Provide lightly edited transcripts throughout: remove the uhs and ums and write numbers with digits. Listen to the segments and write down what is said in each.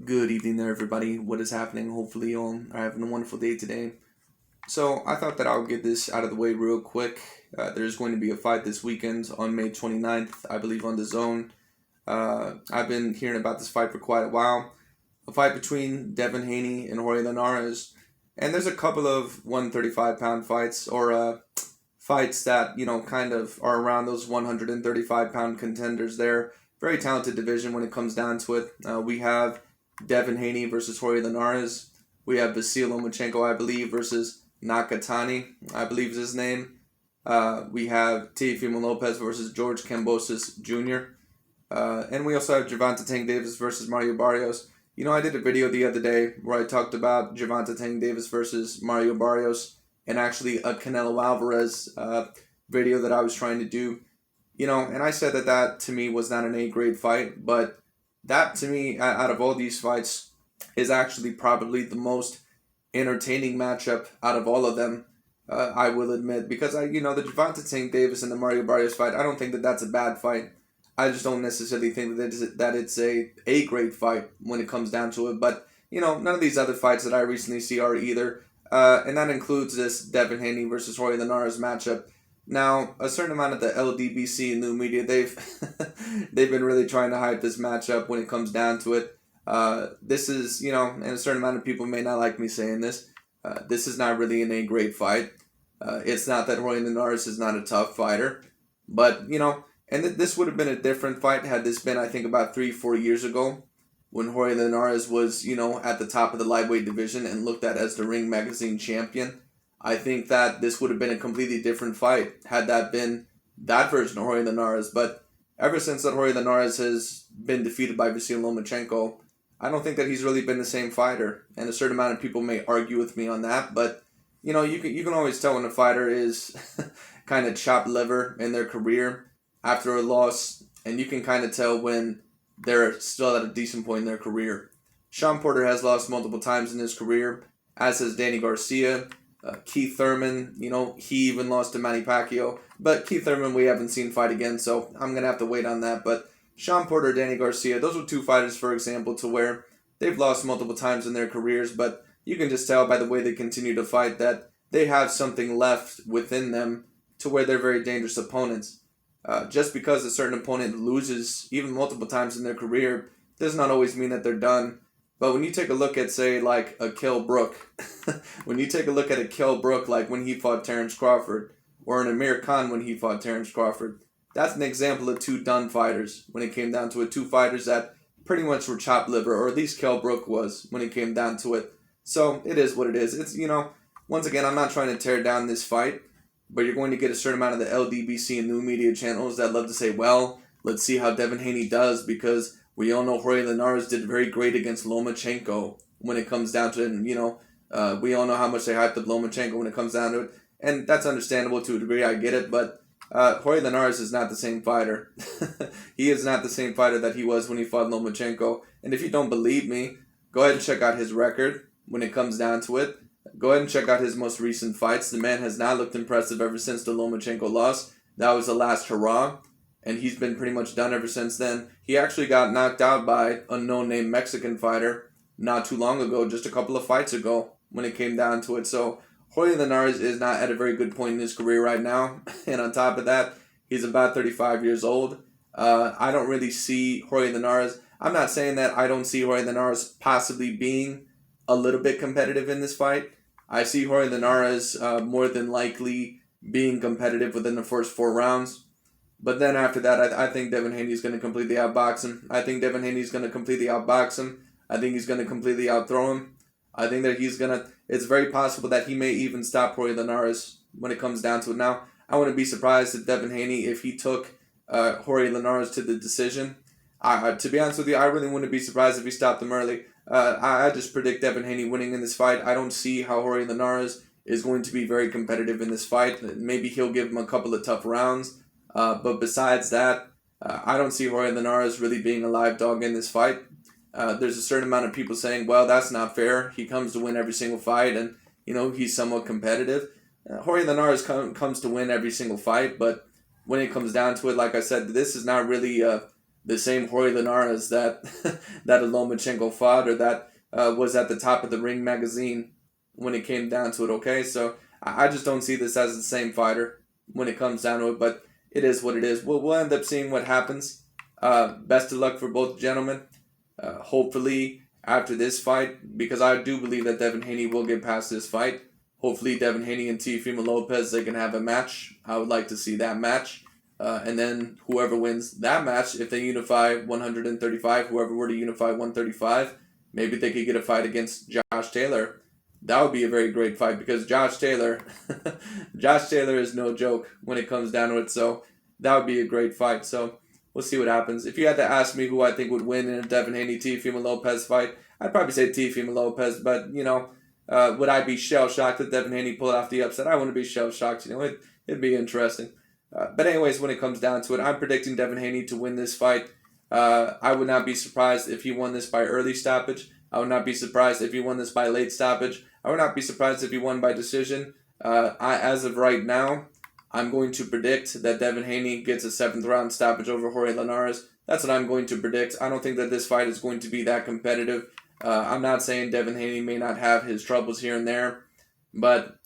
Good evening there, everybody. What is happening? Hopefully, you all are having a wonderful day today. So, I thought that I'll get this out of the way real quick. There's going to be a fight this weekend on May 29th, I believe, on the Zone. I've been hearing about this fight for quite a while. A fight between Devin Haney and Jorge Linares. And there's a couple of 135-pound fights, or fights that, kind of are around those 135-pound contenders there. Very talented division when it comes down to it. We have Devin Haney versus Jorge Linares. We have Vasyl Lomachenko, I believe, versus Nakatani, I believe is his name. We have Teofimo Lopez versus George Kambosos Jr. And we also have Gervonta Tank Davis versus Mario Barrios. I did a video the other day where I talked about Gervonta Tank Davis versus Mario Barrios and actually a Canelo Alvarez video that I was trying to do. And I said that to me was not an A-grade fight, but that to me, out of all these fights, is actually probably the most entertaining matchup out of all of them. I will admit, because the Gervonta Tank Davis and the Mario Barrios fight, I don't think that that's a bad fight. I just don't necessarily think that it's a grade fight when it comes down to it. But none of these other fights that I recently see are either, and that includes this Devin Haney versus Jorge Linares matchup. Now, a certain amount of the LDBC and new media, they've they've been really trying to hype this matchup when it comes down to it. This is, and a certain amount of people may not like me saying this. This is not really an A-grade fight. It's not that Jorge Linares is not a tough fighter, but and this would have been a different fight had this been, I think, about 3-4 years ago, when Jorge Linares was, at the top of the lightweight division and looked at as the Ring Magazine champion. I think that this would have been a completely different fight had that been that version of Jorge Linares. But ever since that Jorge Linares has been defeated by Vasyl Lomachenko, I don't think that he's really been the same fighter. And a certain amount of people may argue with me on that, but you can always tell when a fighter is kind of chopped liver in their career after a loss, and you can kind of tell when they're still at a decent point in their career. Sean Porter has lost multiple times in his career, as has Danny Garcia. Keith Thurman, he even lost to Manny Pacquiao. But Keith Thurman we haven't seen fight again, so I'm going to have to wait on that. But Sean Porter, Danny Garcia, those were two fighters, for example, to where they've lost multiple times in their careers, but you can just tell by the way they continue to fight that they have something left within them to where they're very dangerous opponents. Just because a certain opponent loses even multiple times in their career does not always mean that they're done. But when you take a look at, say, like a Kell Brook, when you take a look at a Kell Brook, like when he fought Terrence Crawford, or an Amir Khan when he fought Terrence Crawford, that's an example of two done fighters when it came down to it. Two fighters that pretty much were chopped liver, or at least Kell Brook was when it came down to it. So it is what it is. It's, once again, I'm not trying to tear down this fight, but you're going to get a certain amount of the LDBC and new media channels that love to say, well, let's see how Devin Haney does, because we all know Jorge Linares did very great against Lomachenko when it comes down to it. And, we all know how much they hyped up Lomachenko when it comes down to it. And that's understandable to a degree. I get it. But Jorge Linares is not the same fighter. He is not the same fighter that he was when he fought Lomachenko. And if you don't believe me, go ahead and check out his record when it comes down to it. Go ahead and check out his most recent fights. The man has not looked impressive ever since the Lomachenko loss. That was the last hurrah. And he's been pretty much done ever since then. He actually got knocked out by a no-name Mexican fighter not too long ago, just a couple of fights ago, when it came down to it. So Jorge Linares is not at a very good point in his career right now. And on top of that, he's about 35 years old. I don't really see Jorge Linares. I'm not saying that I don't see Jorge Linares possibly being a little bit competitive in this fight. I see Jorge Linares more than likely being competitive within the first 4 rounds. But then after that, I think Devin Haney is going to completely outbox him. I think Devin Haney is going to completely outbox him. I think he's going to completely outthrow him. I think that it's very possible that he may even stop Jorge Linares when it comes down to it. Now, I wouldn't be surprised if Devin Haney, if he took Jorge Linares to the decision. To be honest with you, I really wouldn't be surprised if he stopped him early. I just predict Devin Haney winning in this fight. I don't see how Jorge Linares is going to be very competitive in this fight. Maybe he'll give him a couple of tough rounds. But besides that, I don't see Jorge Linares really being a live dog in this fight. There's a certain amount of people saying, well, that's not fair. He comes to win every single fight, and, he's somewhat competitive. Jorge Linares comes to win every single fight, but when it comes down to it, like I said, this is not really the same Jorge Linares that that Lomachenko fought, or that was at the top of the Ring magazine when it came down to it. Okay, so I just don't see this as the same fighter when it comes down to it, but it is what it is. We'll end up seeing what happens. Best of luck for both gentlemen. Hopefully, after this fight, because I do believe that Devin Haney will get past this fight. Hopefully, Devin Haney and Teofimo Lopez, they can have a match. I would like to see that match. And then whoever wins that match, if they unify 135, whoever were to unify 135, maybe they could get a fight against Josh Taylor. That would be a very great fight, because Josh Taylor, Josh Taylor is no joke when it comes down to it. So that would be a great fight. So we'll see what happens. If you had to ask me who I think would win in a Devin Haney Teofimo Lopez fight, I'd probably say Teofimo Lopez. But would I be shell shocked that Devin Haney pulled off the upset? I wouldn't be shell shocked. It'd be interesting. But anyways, when it comes down to it, I'm predicting Devin Haney to win this fight. I would not be surprised if he won this by early stoppage. I would not be surprised if he won this by late stoppage. I would not be surprised if he won by decision. As of right now, I'm going to predict that Devin Haney gets a 7th round stoppage over Jorge Linares. That's what I'm going to predict. I don't think that this fight is going to be that competitive. I'm not saying Devin Haney may not have his troubles here and there, but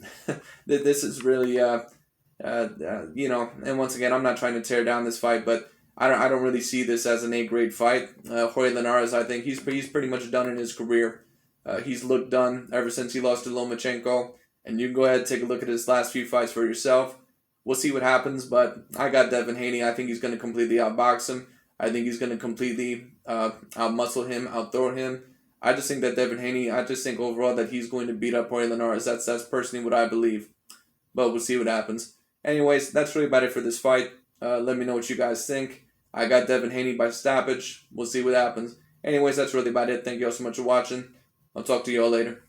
this is really, and once again, I'm not trying to tear down this fight, but I don't really see this as an A-grade fight. Jorge Linares, I think he's pretty much done in his career. He's looked done ever since he lost to Lomachenko, and you can go ahead and take a look at his last few fights for yourself. We'll see what happens, but I got Devin Haney. I think he's going to completely outbox him. I think he's going to completely outmuscle him, outthrow him. I just think that Devin Haney, I just think overall that he's going to beat up Jorge Linares. That's personally what I believe, but we'll see what happens. Anyways, that's really about it for this fight. Let me know what you guys think. I got Devin Haney by stoppage. We'll see what happens. Anyways, that's really about it. Thank you all so much for watching. I'll talk to you all later.